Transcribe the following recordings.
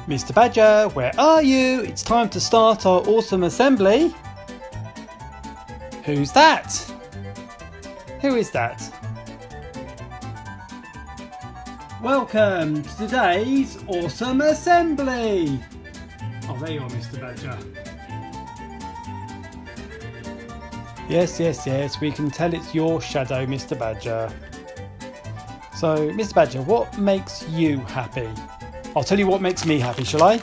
Mr. Badger, where are you? It's time to start our awesome assembly. Who's that? Who is that? Welcome to today's awesome assembly. Oh, there you are, Mr. Badger. Yes, we can tell it's your shadow, Mr. Badger. So, Mr. Badger, what makes you happy? I'll tell you what makes me happy, shall I?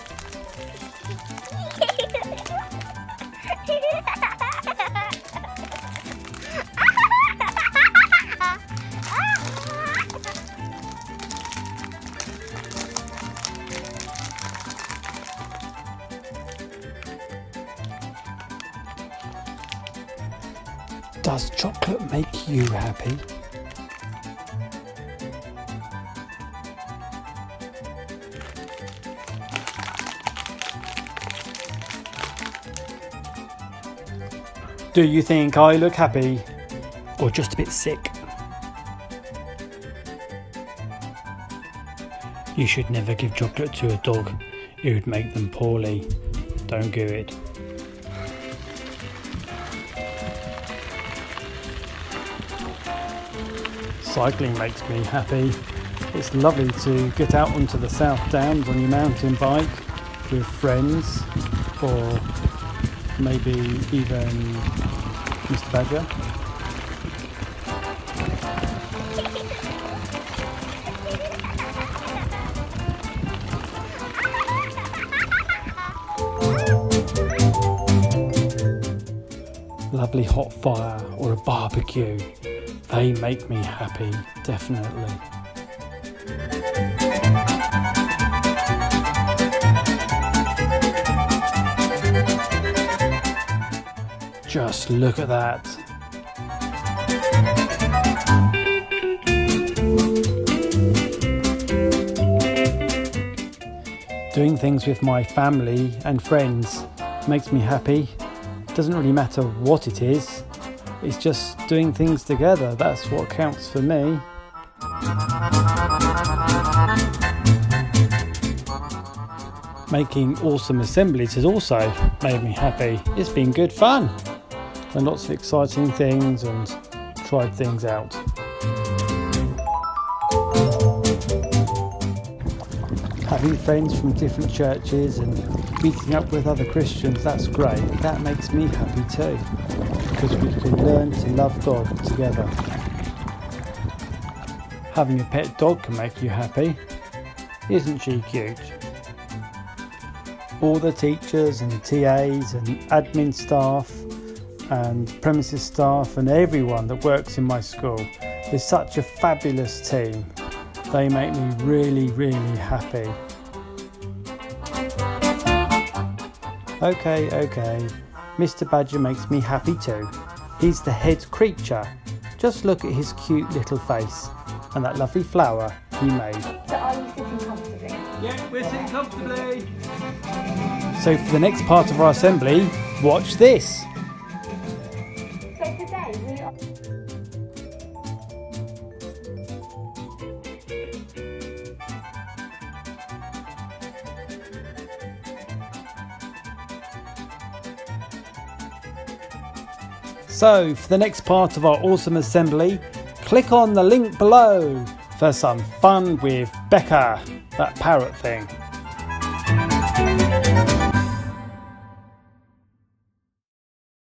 Does chocolate make you happy? Do you think I look happy or just a bit sick? You should never give chocolate to a dog. It would make them poorly. Don't do it. Cycling makes me happy. It's lovely to get out onto the South Downs on your mountain bike with friends, or maybe even Mr. Badger. Lovely hot fire or a barbecue. They make me happy, definitely. Just look at that. Doing things with my family and friends makes me happy. It doesn't really matter what it is. It's just doing things together. That's what counts for me. Making awesome assemblies has also made me happy. It's been good fun. And lots of exciting things and tried things out. Having friends from different churches and meeting up with other Christians, that's great. That makes me happy too, because we can learn to love God together. Having a pet dog can make you happy. Isn't she cute? All the teachers and TAs and admin staff and premises staff and everyone that works in my school is such a fabulous team. They make me really happy. Okay. Mr. Badger makes me happy too. He's the head creature. Just look at his cute little face and that lovely flower he made. So are you sitting comfortably? Yeah, we're sitting comfortably. So for the next part of our assembly, watch this. So today we are... So for the next part of our awesome assembly, click on the link below for some fun with Becca, that parrot thing.